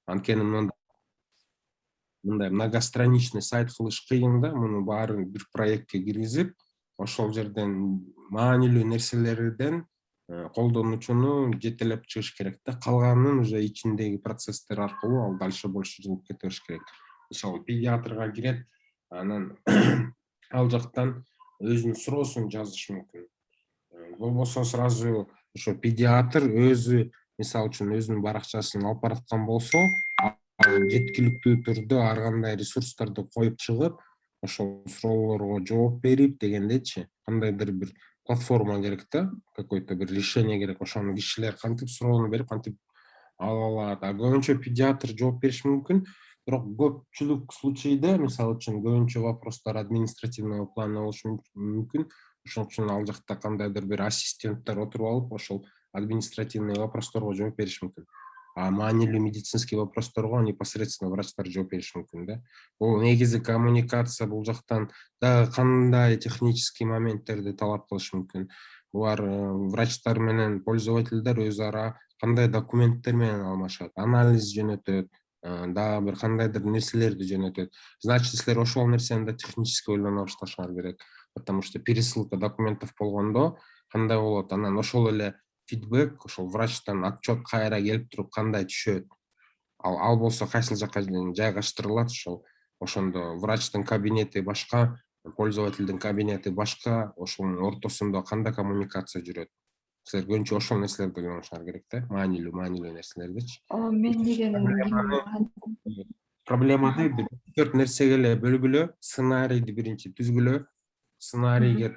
Анткени мындай многостраничный сайт кылыш кыйын да, муну баарын бир проектке киргизип, ошол жерден маанилүү нерселерден колдонуучуну жетелеп чыгыш керек да. Калганын уже ичиндеги процесстер аркылуу ал дальше больше жылып кете бериш керек. Мисалы педиатрга кирет, анан ал жактан өзүнүн суроосун жазыш мүмкүн. Болбосо сразу ошо педиатр өзү мисалы үчүн өзүнүн баракчасын алып бараткан болсо, жеткиликтүү түрдө ар кандай ресурстарды коюп чыгып, ошол суроолорго жооп берип дегендечи, кандайдыр бир платформа керек да, какой-то бир решение керек. Ошону кишилер кантип суроону берип, кантип ала алат. А көбүнчө педиатр жооп бериши мүмкүн, бирок көпчүлүк случайда, мисалы үчүн көбүнчө вопростор административного плана болушу мүмкүн. Ошон үчүн ал жакта кандайдыр бир ассистенттер отуруп алып, ошол административный вопросторго жооп бериши мүмкүн. А маанилүү медицинский вопросторго непосредственно врачтар жооп бериши мүмкүн да. Бул негизи коммуникация, бул жактан дагы кандай технический моменттерди талап кылышы мүмкүн. Булар врачтар менен пользовательдер өз ара кандай документтер менен алмашат, анализ жөнөтөт, дагы бир кандайдыр нерселерди жөнөтөт. Значит, силер ошол нерсени да технически ойлоно башташыңар керек. Потому что пересылка документов болгондо кандай болот, анан ошол эле фидбэк, ошол врачтан отчет кайра келип туруп кандай түшөт. Ал болсо кайсыл жакка жайгаштырылат, ошондо врачтын кабинети башка, пользовательдин кабинети башка, ошонун ортосунда кандай коммуникация жүрөт. Силер көбүнчө ошол нерселерди ойлонушуңар керек да, маанилүү нерселердичи. Мен дегеним Проблеманы бир 4 нерсеге эле бөлгүлө, сценарийди биринчи түзгүлө, сценарийди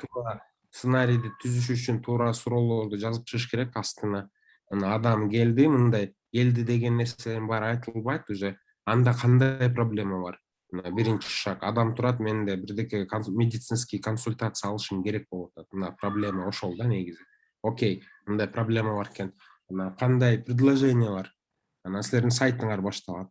түзүш үчүн туура суроолорду жазып чыгыш керек астына. Адам келди, мындай келди деген нерселердин баары айтылбайт уже. Анда кандай проблема бар? Биринчи шаг. Адам турат, менде бирдеке медицинский консультация алышым керек болуп атат. Проблема ошол да негизи. Окей, мындай проблема бар экен. Кандай предложение бар? Силердин сайтыңар башталат.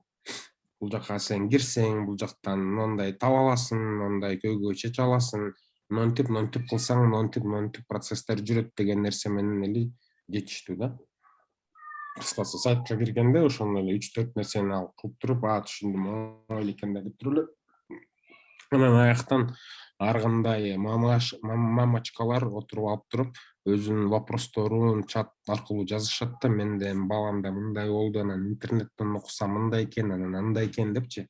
Бул жака сен кирсең, бул жактан мондай таба аласың, мондай көйгөй чече аласың, монтип кылсаң, монтип процесстер жүрөт деген нерсе менен эле жетиштүү да. Кыскасы, сайтка киргенде ошондой эле 3-4 нерсени алып кылып туруп, түшүндүм, оңой экен деп туруп эле. Анан аяктан ар кандай мамачкалар отуруп алып туруп, өзүнүн вопросторун чат аркылуу жазышат да, менде баламда мындай болду, анан интернеттен окусам мындай экен, анан андай экен депчи.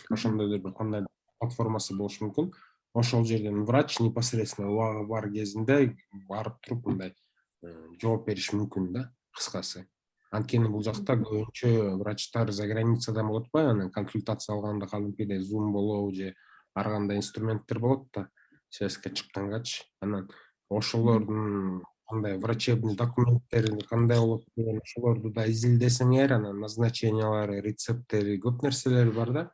Ошондой бир кандай платформасы болушу мүмкүн. Ошол жерден врач непосредственно убагы бар кезинде барып туруп мындай жооп бериши мүмкүн да, кыскасы. Анткени бул жакта көбүнчө врачтар за границадан болуп атпайбы, анан консультация алганда кадимкидей Zoom болобу же ар кандай инструменттер болот да, связька чыккангачы. Анан ошолордун кандай врачебный документтери кандай болот деген ошолорду да изилдесеңер, анан назначениялары, рецепттери, көп нерселери бар да,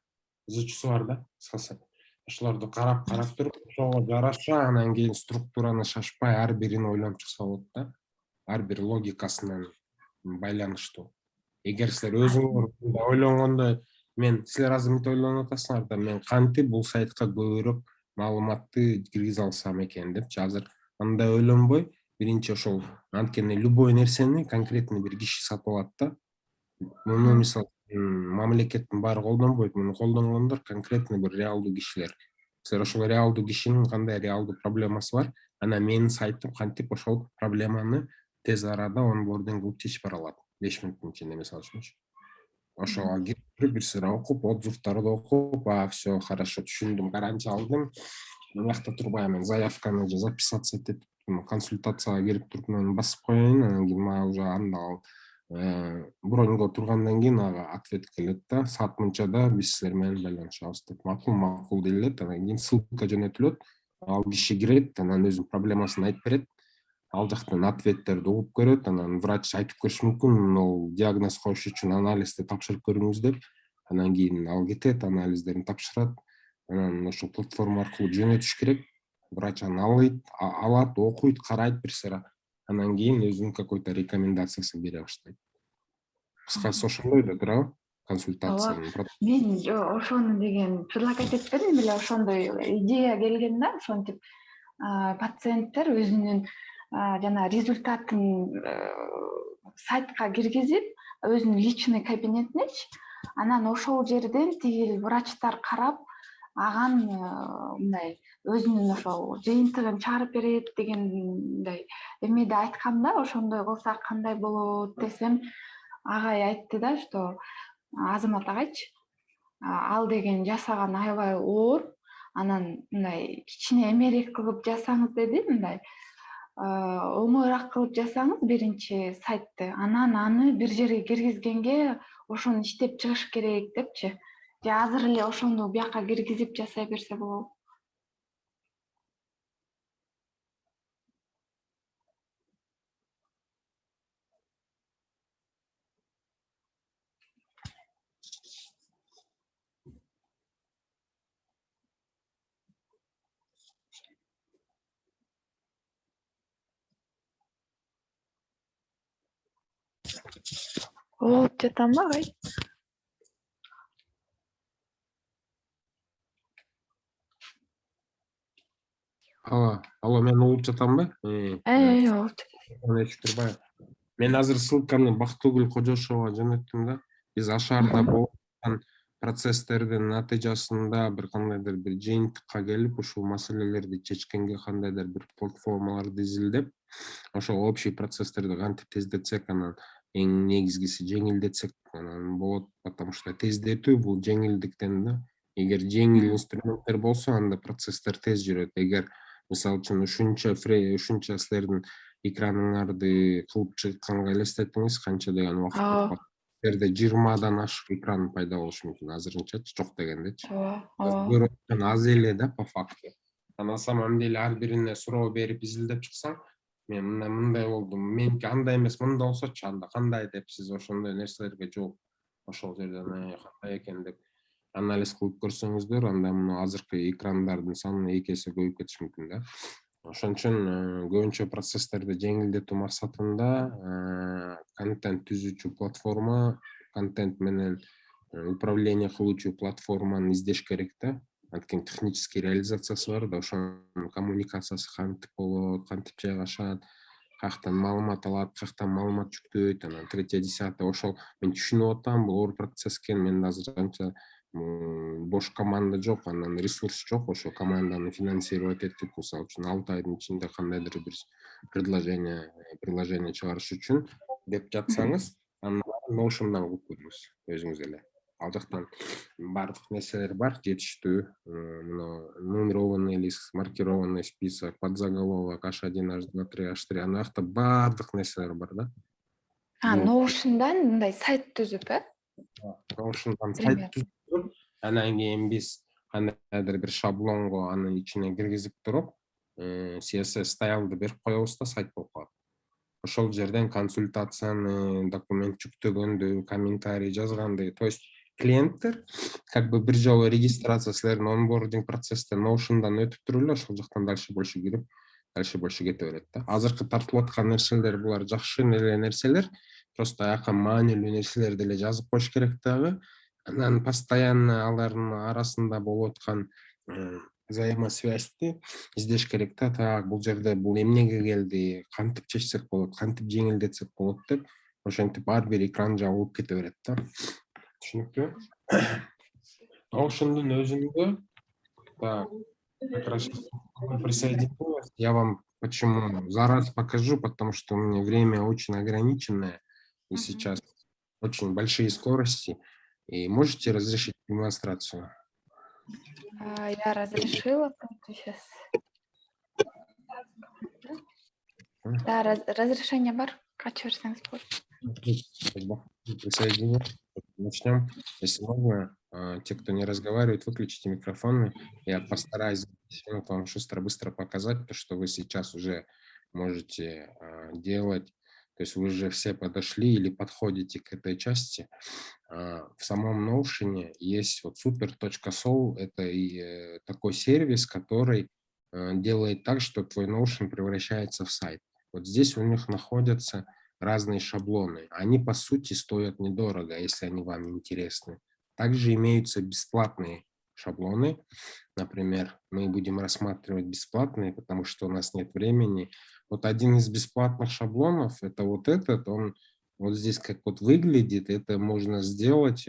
изучусу бар да, кыскасы. Ошолорду карап туруп, ошого жараша анан кийин структураны шашпай ар бирин ойлонуп чыкса болот да. Ар бир логикасынан байланыштуу. Эгер силер өзүңөр ойлонгондой, силер азыр мынтип ойлонуп атасыңар да, мен кантип бул сайтка көбүрөөк маалыматты киргизе алсам экен депчи. Азыр андай ойлонбой, биринчи ошол, анткени любой нерсени конкретный бир киши сатып алат да. Муну мисалы мамлекеттин баары колдонбойт, муну колдонгондор конкретный бир реалдуу кишилер. Силер ошол реалдуу кишинин кандай реалдуу проблемасы бар, анан менин сайтым кантип ошол проблеманы тез арада онбординг кылып чечип бара алат. 5 мүнөттүн ичинде мисалы үчүнчү. Ошого кирип бир сыйра окуп, отзывдарды окуп, все хорошо түшүндүм, гарантия алдым. Мынакта турбай мен заявканы же записаться этип, консультацияга кирип туруп мен басып коеюн, анан кийин мага уже анда броньго тургандан кийин ага ответ келет да, саат мынчада биз силер менен байланышабыз деп. Макул делет, анан кийин ссылка жөнөтүлөт. Ал киши кирет, анан өзүнүн проблемасын айтып берет. Ал жактан ответтерди угуп көрөт, анан врач айтып көрүшү мүмкүн, ол диагноз коюш үчүн анализди тапшырып көрүңүз деп. Анан кийин ал кетет, анализдерин тапшырат, анан ошол платформа аркылуу жөнөтүш керек. Врач аны алат, окуйт, карайт бир сыйра. Анан кийин өзүнүн какой-то рекомендациясын бере баштайт. Кыскасы ошондой да туурабы? Консультациянын. Мен ошону деген предлагать этпедим эле, ошондой идея келген да, ошентип пациенттер өзүнүн жана результатын сайтка киргизип, өзүнүн личный кабинетинечи. Анан ошол жерден тиги врачтар карап, аган мындай өзүнүн ошол жыйынтыгын чыгарып берет дегендей эмеде айткам да, ошондой кылсак кандай болот десем, агай айтты да, что Азамат агайчы, ал деген жасаган аябай оор, анан мындай кичине эмерээк кылып жасаңыз деди, мындай оңоюраак кылып жасаңыз биринчи сайтты, анан аны бир жерге киргизгенге ошону иштеп чыгыш керек депчи. Же азыр эле ошону бияка киргизип жасай берсе болобу? Болуп жатамбы агай? Алло, мен угуп жатамбы? Болуп Шүкүрбаев. Мен азыр ссылканы Бактыгүл Кожошовго жөнөттүм да. Биз ашарда болуп аткан процесстердин натыйжасында бир кандайдыр бир жыйынтыкка келип, ушул маселелерди чечкенге кандайдыр бир платформаларды изилдеп, ошол общий процесстерди кантип тездетсек, анан эң негизгиси жеңилдетсек анан болот, потому что тездетүү бул жеңилдиктен да. Эгер жеңил инструменттер болсо, анда процесстер тез жүрөт. Эгер мисалы үчүн ушунча силердин экраныңарды кылып чыкканга элестетиңиз, канча деген убакыт жерде 20-дан ашык экран пайда болушу мүмкүн. Азырынчачы жок дегендечи. Аз эле да по факту. На самом деле ар бирине суроо берип изилдеп чыксаң, мен мындай болдум, меники андай эмес, мындай болсочу, анда кандай деп сиз ошондой нерселерге жооп ошол жерден кандай экен деп анализ кылып көрсөңүздөр, анда мына азыркы экрандардын саны 2 эсе көбөйүп кетиши мүмкүн да. Ошон үчүн көбүнчө процесстерди жеңилдетүү максатында контент түзүүчү платформа, контент менен управление кылуучу платформаны издеш керек да. Анткени технический реализациясы бар да, ошонун коммуникациясы кантип болот, кантип жайгашат, каяктан маалымат алат, каяктан маалымат жүктөйт, анан третье десятое. Ошол мен түшүнүп атам, бул оор процесс экен. Менде азыр анча бош команда жок, анан ресурс жок, ошо команданы финансировать этип, мисалы үчүн 6 айдын ичинде кандайдыр бир приложение чыгарыш үчүн деп жатсаңыз, анан Notion'дан кылып көрүңүз өзүңүз эле. Ал жактан бардык нерселер бар, жетиштүү. Нумерованный лист, маркированный список, подзаголовок, H1, H2, H3, ана жакта бардык нерселер бар да. Notion'дан мындай сайт түзүп, Notion'дан сайт түзүп, анан кийин биз кандайдыр бир шаблонго анын ичине киргизип туруп, CSS стайлды берип коебуз да, сайт болуп калат. Ошол жерден консультацияны, документ жүктөгөндү, комментарий жазганды, то есть клиенттер как бы бир жолу регистрация силердин онбординг процессте Notion'дан өтүп туруп эле ошол жактан дальше больше кирип, дальше больше кете берет да. Азыркы тартылып аткан нерселер булар жакшы нерселер, просто аяка маанилүү нерселерди эле жазып коюш керек дагы. Анан постоянно алардын арасында болуп аткан взаимосвязьти издеш керек да. Так, бул жерде бул эмнеге келди, кантип чечсек болот, кантип жеңилдетсек болот деп, ошентип ар бир экран жабылып кете берет да. Түшүнүктүү? Notion'дун өзүндө, так, как раз присоединилась. Я вам почему за раз покажу, потому что у меня время очень ограниченное, и сейчас очень большие скорости. И можете разрешить демонстрацию? Я разрешила, сейчас. Да, разрешение бар, качу берсеңиз болот. Присоединим. Начнем. Если можно, те, кто не разговаривает, выключите микрофоны. Я постараюсь вам быстро показать то, что вы сейчас уже можете делать. То есть вы же все подошли или подходите к этой части. В самом Notion есть вот super.soul. Это и такой сервис, который делает так, что твой Notion превращается в сайт. Вот здесь у них находятся разные шаблоны. Они, по сути, стоят недорого, если они вам интересны. Также имеются бесплатные шаблоны. Например, мы будем рассматривать бесплатные, потому что у нас нет времени. Вот один из бесплатных шаблонов, это вот этот, он Вот здесь как вот выглядит, это можно сделать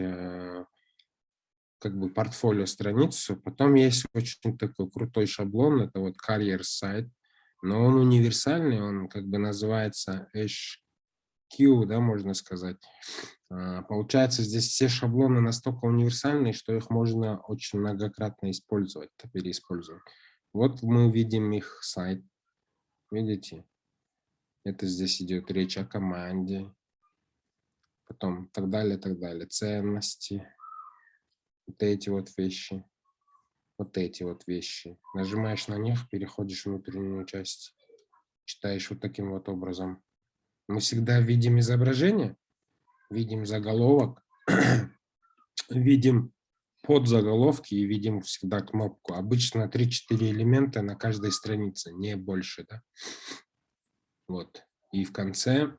как бы портфолио страницу. Потом есть очень такой крутой шаблон, это вот Career Site, но он универсальный, он как бы называется HQ, да, можно сказать. Получается, здесь все шаблоны настолько универсальные, что их можно очень многократно использовать, переиспользовать. Вот мы видим их сайт, видите? Это здесь идет речь о команде, потом так далее, ценности, вот эти вот вещи, вот эти вот вещи. Нажимаешь на них, переходишь в внутреннюю часть, читаешь вот таким вот образом. Мы всегда видим изображение, видим заголовок, видим подзаголовки и видим всегда кнопку. Обычно 3-4 элемента на каждой странице, не больше, да. Вот. И в конце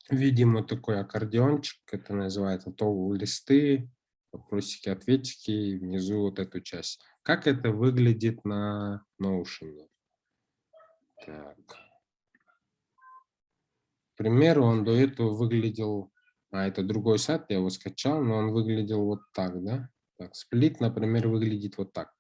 видим вот такой аккордеончик, это называется листы, вопросики, ответики, и внизу вот эту часть. Как это выглядит на Notion? Так. К примеру, он до этого выглядел, это другой сайт, я его скачал, но он выглядел вот так, да? Так, сплит, например, выглядит вот так.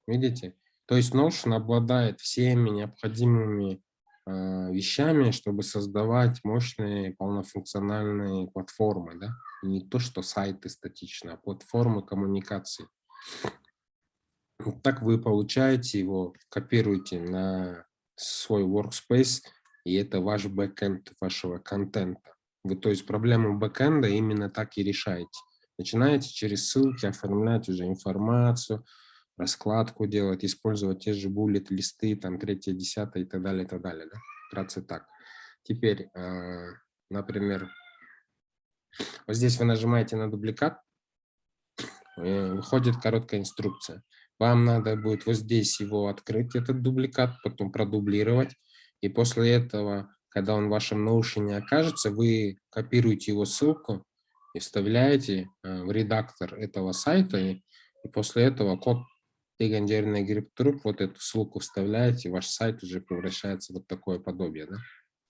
Видите? То есть Notion обладает всеми необходимыми вещами, чтобы создавать мощные полнофункциональные платформы, да? Не то, что сайты статично, а платформы коммуникации. Вот так вы получаете его, копируете на свой workspace, и это ваш бэкэнд вашего контента. Вы, то есть, проблему бэкэнда именно так и решаете. Начинаете через ссылки оформлять уже информацию, раскладку делать, использовать те же буллет-листы, там, 3, 10 и так далее, да? Вкратце так. Теперь, например, вот здесь вы нажимаете на дубликат, выходит короткая инструкция. Вам надо будет вот здесь его открыть, этот дубликат, потом продублировать. И после этого, когда он в вашем Notion окажется, вы копируете его ссылку и вставляете в редактор этого сайта. И после этого код легендарный гриб-труп, вот эту ссылку вставляете, ваш сайт уже превращается в вот такое подобие, да,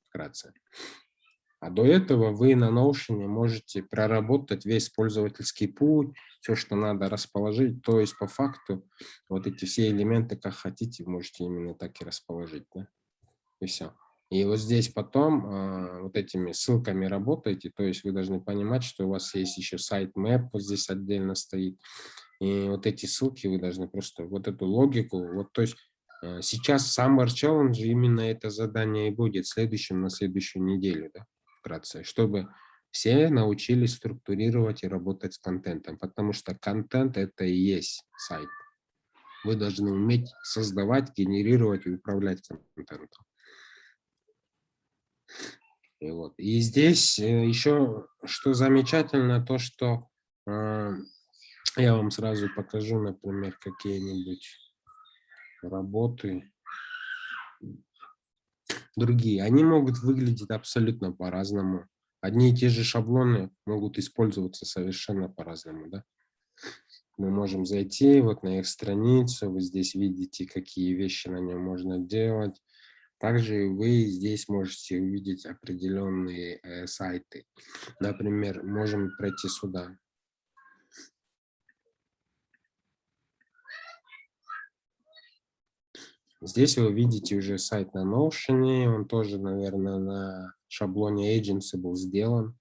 вкратце. А до этого вы на Notion можете проработать весь пользовательский путь, все, что надо расположить. То есть по факту вот эти все элементы, как хотите, можете именно так и расположить. Да? И все. И вот здесь потом вот этими ссылками работаете. То есть вы должны понимать, что у вас есть еще сайт Map, вот здесь отдельно стоит. И вот эти ссылки вы должны просто, вот эту логику, вот то есть сейчас Summer Challenge именно это задание и будет следующим на следующую неделю, да, вкратце, чтобы все научились структурировать и работать с контентом, потому что контент это и есть сайт. Вы должны уметь создавать, генерировать и управлять контентом. И, вот. И здесь еще что замечательно, то что я вам сразу покажу, например, какие-нибудь работы другие. Они могут выглядеть абсолютно по-разному. Одни и те же шаблоны могут использоваться совершенно по-разному. Да? Мы можем зайти вот на их страницу, вы здесь видите, какие вещи на нем можно делать. Также вы здесь можете увидеть определенные сайты. Например, можем пройти сюда. Здесь вы видите уже сайт на Notion, он тоже, наверное, на шаблоне Agency был сделан.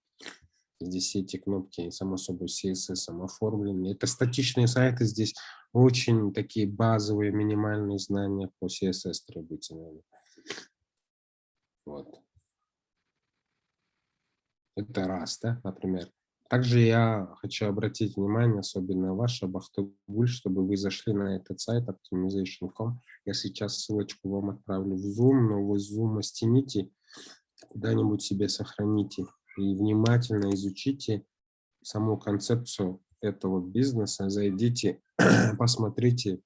Здесь все эти кнопки, само собой, CSS оформлены. Это статичные сайты, здесь очень такие базовые, минимальные знания по CSS требуются. Вот. Это раз, да, например. Также я хочу обратить внимание, особенно ваше, Бахтыгуль, чтобы вы зашли на этот сайт optimization.com. Я сейчас ссылочку вам отправлю в Zoom, но вы Zoom стяните, куда-нибудь себе сохраните и внимательно изучите саму концепцию этого бизнеса. Зайдите, посмотрите.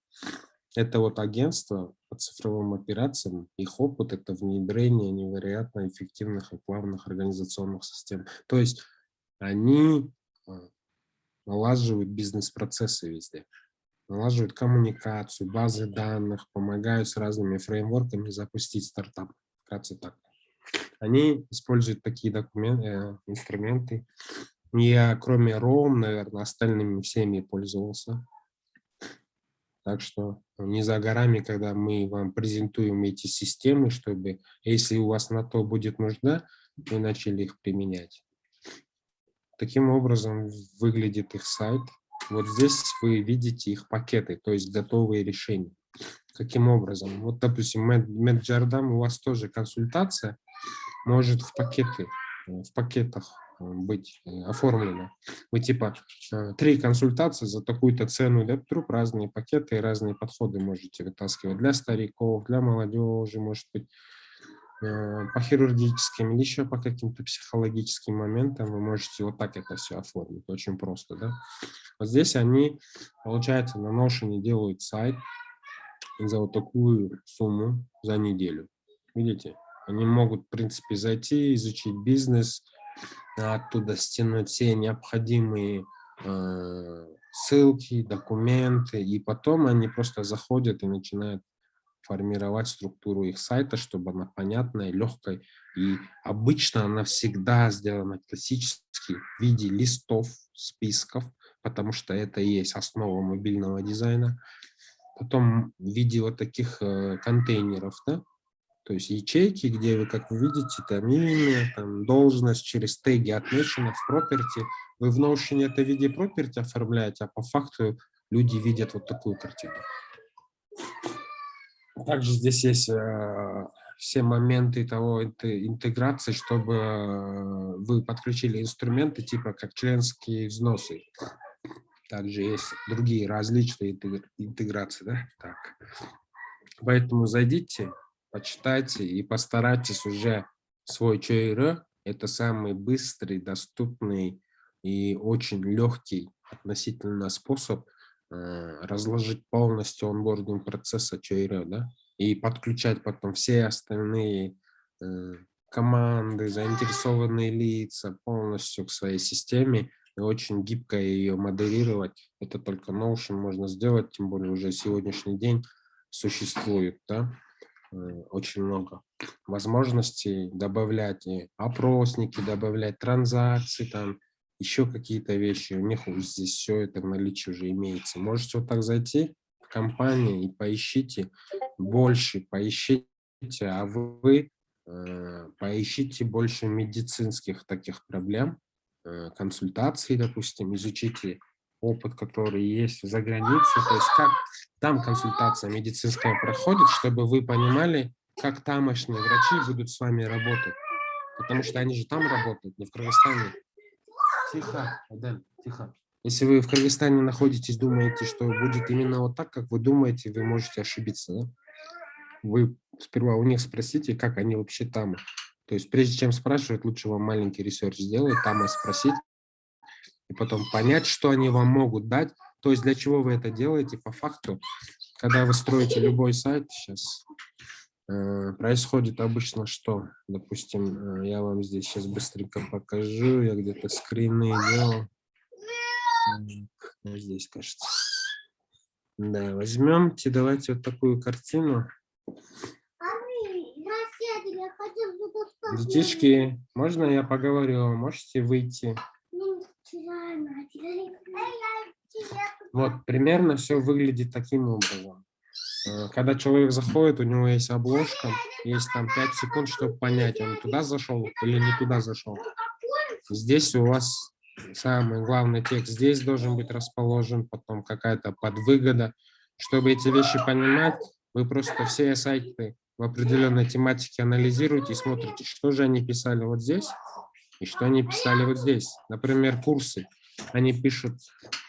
Это вот агентство по цифровым операциям, их опыт – это внедрение невероятно эффективных и плавных организационных систем. То есть они налаживают бизнес-процессы везде, налаживают коммуникацию, базы данных, помогают с разными фреймворками запустить стартап. Вкратце так. они используют такие инструменты. Я, кроме ROM, наверное, остальными всеми пользовался. Так что не за горами, когда мы вам презентуем эти системы, чтобы, если у вас на то будет нужда, вы начали их применять. Таким образом выглядит их сайт. Вот здесь вы видите их пакеты, то есть готовые решения. Каким образом? Вот, допустим, Меджардам, у вас тоже консультация может в пакетах быть оформлена. Вы типа 3 консультации за такую-то цену, DevTrup, разные пакеты и разные подходы можете вытаскивать для стариков, для молодежи, может быть, по хирургическим или еще по каким-то психологическим моментам вы можете вот так это все оформить. Очень просто, да? Вот здесь они, получается, на Notion делают сайт за вот такую сумму за неделю. Видите? Они могут, в принципе, зайти, изучить бизнес, оттуда стянуть все необходимые ссылки, документы, и потом они просто заходят и начинают формировать структуру их сайта, чтобы она понятная, легкая. И обычно она всегда сделана классически в виде листов, списков, потому что это и есть основа мобильного дизайна. Потом в виде вот таких контейнеров, да, то есть ячейки, где вы, как вы видите, там имя, там должность через теги отмечено в property. Вы в Notion это в виде property оформляете, а по факту люди видят вот такую картину. Также здесь есть все моменты того интеграции, чтобы вы подключили инструменты типа как членские взносы. Также есть другие различные интеграции, да? Так. Поэтому зайдите, почитайте и постарайтесь уже свой ЧР. Это самый быстрый, доступный и очень легкий относительно способ разложить полностью онбординг процесса ЧР, да, и подключать потом все остальные команды, заинтересованные лица полностью к своей системе и очень гибко ее моделировать. Это только Notion можно сделать, тем более уже сегодняшний день существует, да, очень много возможностей добавлять опросники, добавлять транзакции, там еще какие-то вещи. У них здесь все это в наличии уже имеется. Можете вот так зайти в компанию и поищите больше, поищите, а вы поищите больше медицинских таких проблем, консультаций, допустим, изучите опыт, который есть за границей, то есть как там консультация медицинская проходит, чтобы вы понимали, как тамошние врачи будут с вами работать. Потому что они же там работают, не в Кыргызстане. Тихо, Адель, тихо. Если вы в Кыргызстане находитесь, думаете, что будет именно вот так, как вы думаете, вы можете ошибиться. Да? Вы сперва у них спросите, как они вообще там. То есть прежде чем спрашивать, лучше вам маленький ресерч сделать, там и спросить, и потом понять, что они вам могут дать. То есть для чего вы это делаете по факту. Когда вы строите любой сайт, сейчас происходит обычно что? Допустим, я вам здесь сейчас быстренько покажу, я где-то скрины делал. Здесь, кажется. Да, возьмемте, давайте вот такую картину. Детишки, можно я поговорю? Можете выйти? Вот, примерно все выглядит таким образом. Когда человек заходит, у него есть обложка, есть там 5 секунд, чтобы понять, он туда зашел или не туда зашел. Здесь у вас самый главный текст здесь должен быть расположен, потом какая-то подвыгода. Чтобы эти вещи понимать, вы просто все сайты в определенной тематике анализируете и смотрите, что же они писали вот здесь и что они писали вот здесь. Например, курсы. Они пишут,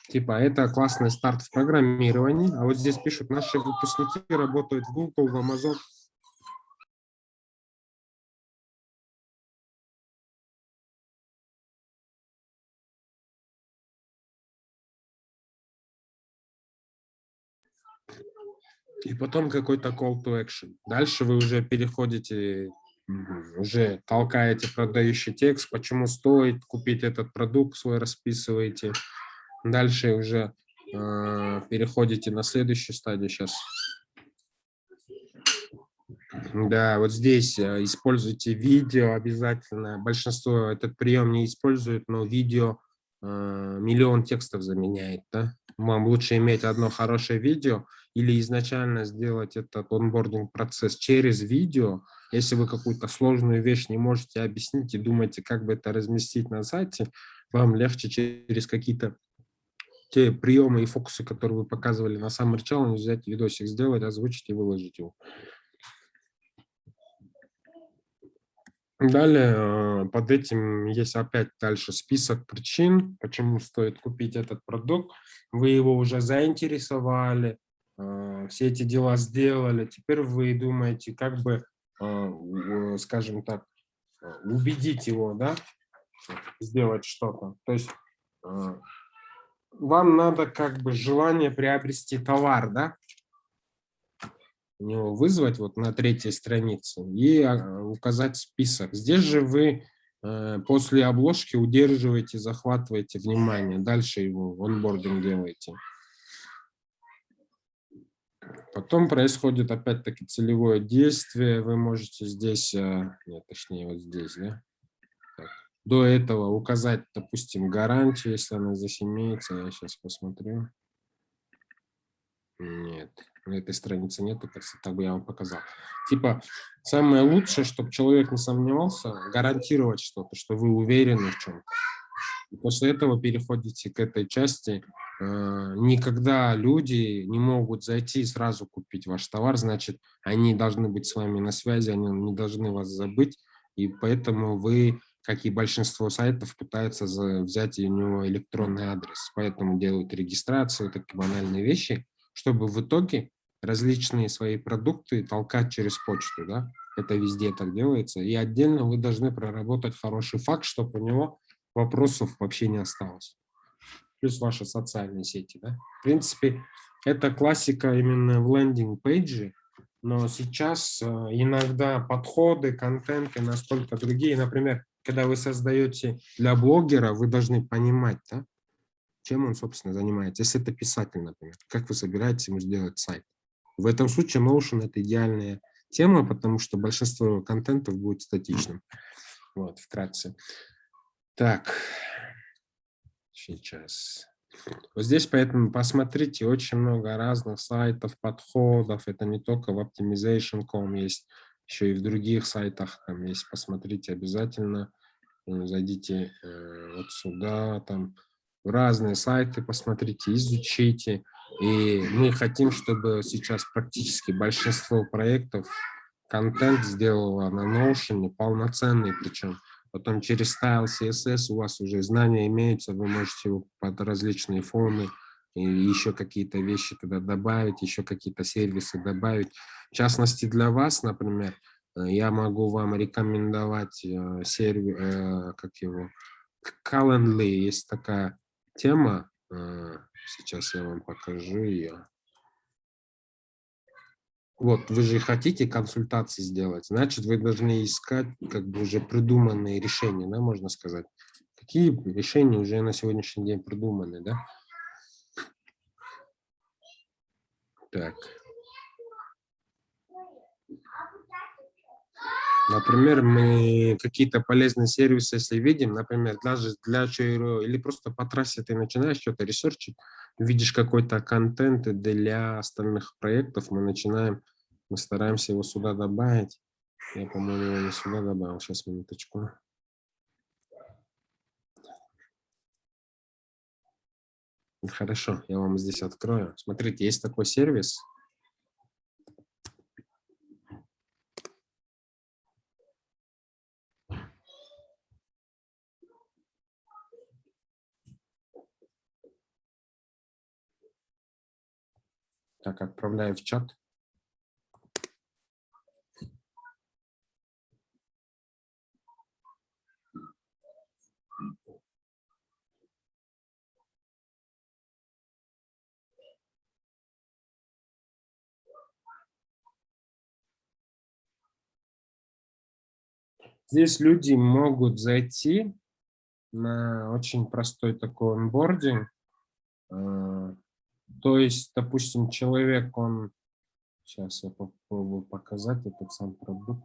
типа, это классный старт в программировании, а вот здесь пишут, наши выпускники работают в Google, в Amazon. И потом какой-то call to action. Дальше вы уже переходите, уже толкаете продающий текст, почему стоит купить этот продукт, свой расписываете. Дальше уже переходите на следующую стадию. Сейчас Да, вот здесь используйте видео обязательно. Большинство этот прием не использует, но видео миллион текстов заменяет. Да? Вам лучше иметь одно хорошее видео или изначально сделать этот онбординг процесс через видео. Если вы какую-то сложную вещь не можете объяснить и думаете, как бы это разместить на сайте, вам легче через какие-то те приемы и фокусы, которые вы показывали на Summer Challenge, взять видосик, сделать, озвучить и выложить его. Далее под этим есть опять дальше список причин, почему стоит купить этот продукт. Вы его уже заинтересовали, все эти дела сделали. Теперь вы думаете, как бы, скажем так, убедить его, да, сделать что-то. То есть вам надо как бы желание приобрести товар, да, у него вызвать вот на третьей странице и указать список. Здесь же вы после обложки удерживаете, захватываете внимание, дальше его онбординг делаете. Потом происходит опять-таки целевое действие, вы можете здесь, нет, точнее вот здесь, да, так. До этого указать, допустим, гарантию, если она здесь имеется, я сейчас посмотрю. Нет, на этой странице нету, так бы я вам показал. Типа, самое лучшее, чтобы человек не сомневался, гарантировать что-то, что вы уверены в чем-то. После этого переходите к этой части. Никогда люди не могут зайти и сразу купить ваш товар, значит, они должны быть с вами на связи, они не должны вас забыть, и поэтому вы, как и большинство сайтов, пытаются взять у него электронный адрес, поэтому делают регистрацию, такие банальные вещи, чтобы в итоге различные свои продукты толкать через почту, да? Это везде так делается, и отдельно вы должны проработать хороший факт, чтобы у него вопросов вообще не осталось. Плюс ваши социальные сети. Да? В принципе, это классика именно в лендинг-пейджи, но сейчас иногда подходы, контенты настолько другие. Например, когда вы создаете для блогера, вы должны понимать, да, чем он, собственно, занимается. Если это писатель, например, как вы собираетесь ему сделать сайт. В этом случае Notion – это идеальная тема, потому что большинство контентов будет статичным. Вот, вкратце. Так, сейчас. Вот здесь поэтому посмотрите, очень много разных сайтов, подходов. Это не только в Optimization.com есть, еще и в других сайтах там есть. Посмотрите обязательно. Зайдите вот сюда, там в разные сайты, посмотрите, изучите. И мы хотим, чтобы сейчас практически большинство проектов контент сделало на Notion, полноценный причем. Потом через Style CSS у вас уже знания имеются, вы можете его под различные фоны и еще какие-то вещи туда добавить, еще какие-то сервисы добавить. В частности, для вас, например, я могу вам рекомендовать сервис, как его, Calendly, есть такая тема, сейчас я вам покажу ее. Вот, вы же хотите консультации сделать, значит, вы должны искать как бы уже придуманные решения, да, можно сказать. Какие решения уже на сегодняшний день придуманы, да? Так. Например, мы какие-то полезные сервисы, если видим, например, даже для ЧРО, или просто по трассе ты начинаешь что-то ресерчить, видишь какой-то контент для остальных проектов, мы стараемся его сюда добавить. Я, по-моему, его не сюда добавил. Сейчас, минуточку. Хорошо, я вам здесь открою. Смотрите, есть такой сервис. Так, отправляю в чат. Здесь люди могут зайти на очень простой такой онбординг. То есть, допустим, человек, он Сейчас я попробую показать этот сам продукт.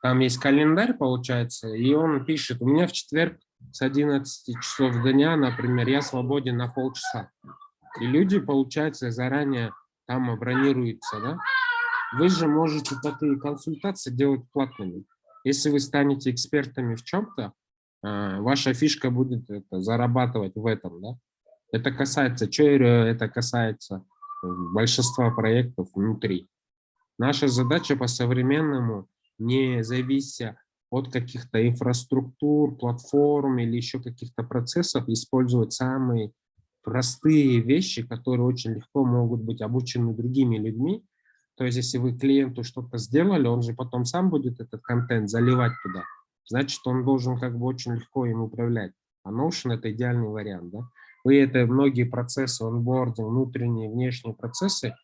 Там есть календарь, получается, и он пишет, у меня в четверг с 11 часов дня, например, я свободен на полчаса. И люди, получается, заранее там бронируются, да? Вы же можете такие консультации делать платными. Если вы станете экспертами в чем-то, ваша фишка будет зарабатывать в этом, да? Это касается Чойра, это касается большинства проектов внутри. Наша задача по-современному, не завися от каких-то инфраструктур, платформ или еще каких-то процессов, использовать самые простые вещи, которые очень легко могут быть обучены другими людьми. То есть, если вы клиенту что-то сделали, он же потом сам будет этот контент заливать туда. Значит, он должен как бы очень легко им управлять. А Notion – это идеальный вариант. Да? Вы это многие процессы, онбординг, внутренние, внешние процессы,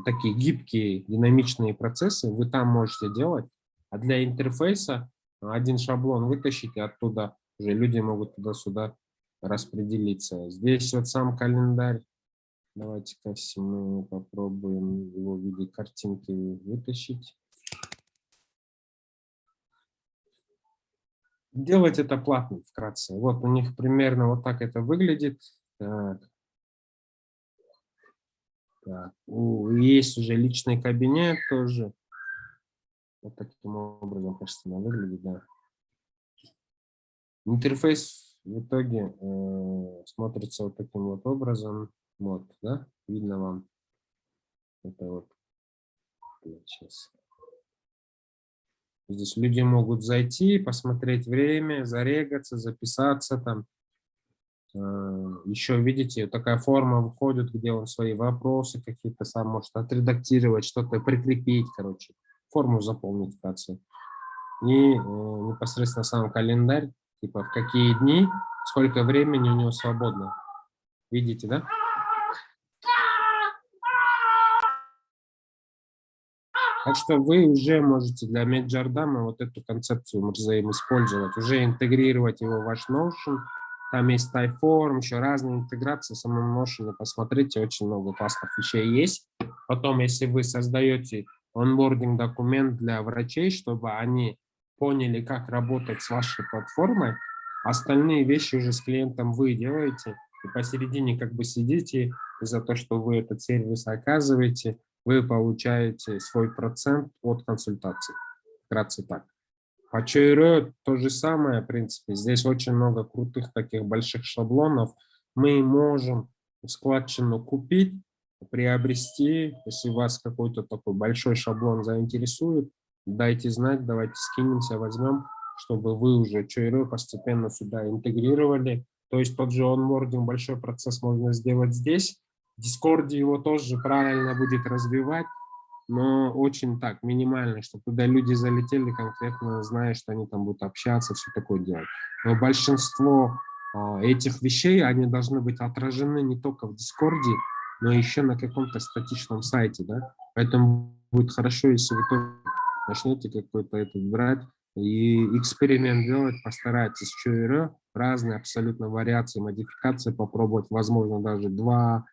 такие гибкие, динамичные процессы вы там можете делать. А для интерфейса один шаблон вытащите оттуда, уже люди могут туда-сюда распределиться. Здесь вот сам календарь. Давайте-ка мы попробуем его в виде картинки вытащить. Делать это платно, вкратце. Вот у них примерно вот так это выглядит. Так. Так. Есть уже личный кабинет тоже. Вот таким образом, кажется, она выглядит, да. Интерфейс в итоге смотрится вот таким вот образом. Вот, да, видно вам. Это вот сейчас. Здесь люди могут зайти, посмотреть время, зарегаться, записаться там. Еще, видите, такая форма выходит, где он свои вопросы какие-то сам может отредактировать, что-то прикрепить, короче, форму заполнить вкратце. И непосредственно сам календарь, типа в какие дни, сколько времени у него свободно. Видите, да? Так что вы уже можете для Меджардама вот эту концепцию взаимоиспользовать, уже интегрировать его в ваш Notion. Там есть Typeform, еще разные интеграции в самом Notion. Посмотрите, очень много классных вещей есть. Потом, если вы создаете онбординг документ для врачей, чтобы они поняли, как работать с вашей платформой, остальные вещи уже с клиентом вы делаете. И посередине как бы сидите, за то, что вы этот сервис оказываете, вы получаете свой процент от консультации. Вкратце так. По Чойро то же самое, в принципе. Здесь очень много крутых таких больших шаблонов. Мы можем складчину купить, приобрести. Если вас какой-то такой большой шаблон заинтересует, дайте знать, давайте скинемся, возьмем, чтобы вы уже Чойро постепенно сюда интегрировали. То есть тот же онбординг, большой процесс можно сделать здесь. В Дискорде его тоже правильно будет развивать, но очень так, минимально, чтобы туда люди залетели конкретно, зная, что они там будут общаться, все такое делать. Но большинство этих вещей, они должны быть отражены не только в Дискорде, но еще на каком-то статичном сайте, да. Поэтому будет хорошо, если вы тоже начнете какой-то этот брать и эксперимент делать, постарайтесь Чойро, разные абсолютно вариации, модификации попробовать, возможно, даже 2-3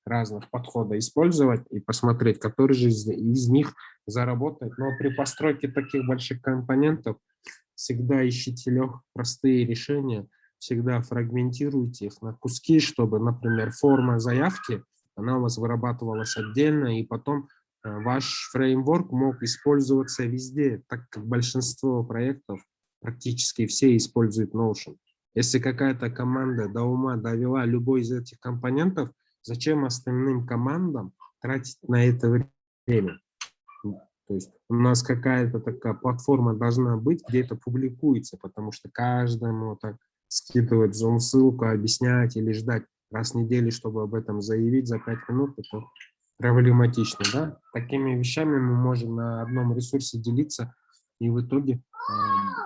разных подхода использовать и посмотреть, который же из них заработает. Но при постройке таких больших компонентов всегда ищите простые решения, всегда фрагментируйте их на куски, чтобы, например, форма заявки, она у вас вырабатывалась отдельно, и потом ваш фреймворк мог использоваться везде, так как большинство проектов, практически все используют Notion. Если какая-то команда до ума довела любой из этих компонентов, зачем остальным командам тратить на это время? То есть у нас какая-то такая платформа должна быть, где это публикуется, потому что каждому так скидывать зум-ссылку, объяснять или ждать раз в неделю, чтобы об этом заявить за 5 минут, это проблематично. Да? Такими вещами мы можем на одном ресурсе делиться, и в итоге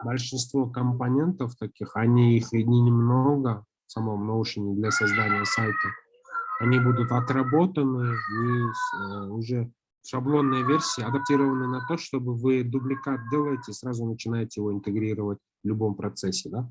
большинство компонентов таких, они их и немного в самом Notion для создания сайта, они будут отработаны и уже шаблонные версии адаптированы на то, чтобы вы дубликат делаете и сразу начинаете его интегрировать в любом процессе. Да?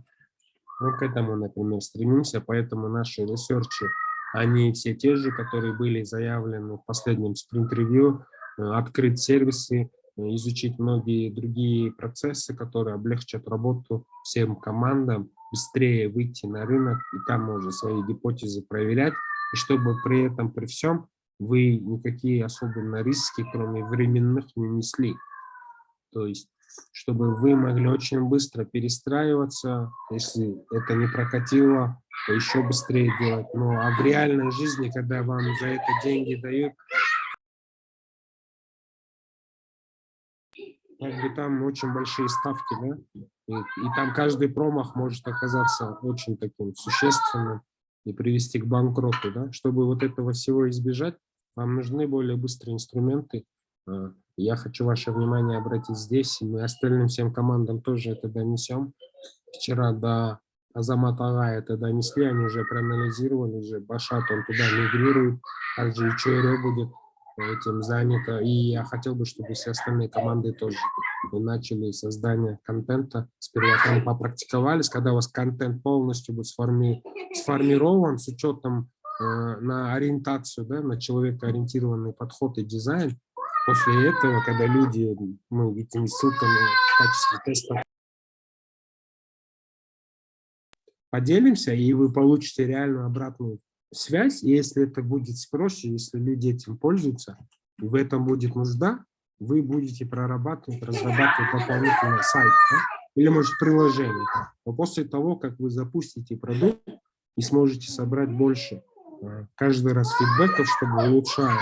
Мы к этому, например, стремимся, поэтому наши ресерчи они все те же, которые были заявлены в последнем спринт-ревью, открыть сервисы, изучить многие другие процессы, которые облегчат работу всем командам, быстрее выйти на рынок и там уже свои гипотезы проверять, и чтобы при этом, при всем, вы никакие особенно риски, кроме временных, не несли. То есть, чтобы вы могли очень быстро перестраиваться, если это не прокатило, то еще быстрее делать. Ну, а в реальной жизни, когда вам за это деньги дают, как бы там очень большие ставки, да? И там каждый промах может оказаться очень таким существенным и привести к банкроту, да? Чтобы вот этого всего избежать, вам нужны более быстрые инструменты. Я хочу ваше внимание обратить здесь, и мы остальным всем командам тоже это донесем. Вчера до Азамата Ага это донесли, они уже проанализировали, уже Башат, он туда мигрирует, также и Чуэре будет этим занято. И я хотел бы, чтобы все остальные команды тоже начали создание контента. Сперва там попрактиковались, когда у вас контент полностью будет сформирован с учетом на ориентацию, да, на человекоориентированный подход и дизайн. После этого, когда люди, мы этими ссылками в качестве теста поделимся, и вы получите реальную обратную связь, и если это будет спрос, если люди этим пользуются, и в этом будет нужда, вы будете прорабатывать, разрабатывать дополнительно сайт, да? Или, может, приложение. Но после того, как вы запустите продукт и сможете собрать больше каждый раз фидбэков, чтобы улучшать.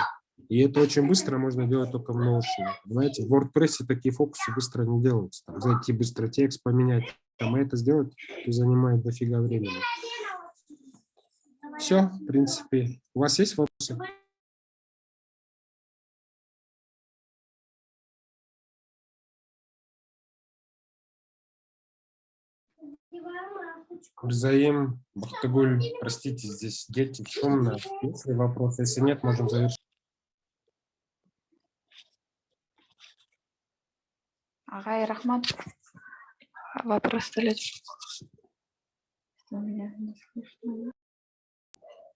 И это очень быстро можно делать только в Notion. Знаете, в WordPress такие фокусы быстро не делаются. Там, зайти быстро текст поменять, там, это сделать занимает дофига времени. Все, в принципе. У вас есть вопросы? Рзаим, Бахтагуль, простите, здесь дети, шумно. Есть ли вопросы? Если нет, можем завершить. Агай, рахмат. Вопрос ли?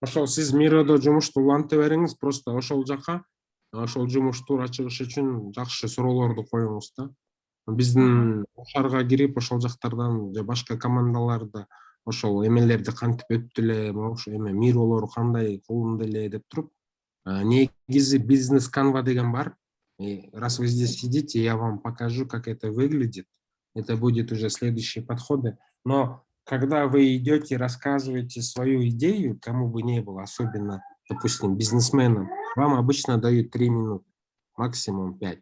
Ошол сиз миродо жумушту уланта бериңиз, просто ошол жака ошол жумушту ачыгыш үчүн жакшы суроолорду коюңуз да. Биздин шаарга кирип ошол жактардан же башка командаларда ошол эмелерди кантип өттү эле, ошо эме миролору кандай кылынды эле деп туруп, негизи бизнес канва деген бар. И раз вы здесь сидите, я вам покажу, как это выглядит. Это будет уже следующие подходы. Но когда вы идете, рассказываете свою идею, кому бы ни было, особенно, допустим, бизнесменам, вам обычно дают 3 минуты, максимум 5.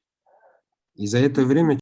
И за это время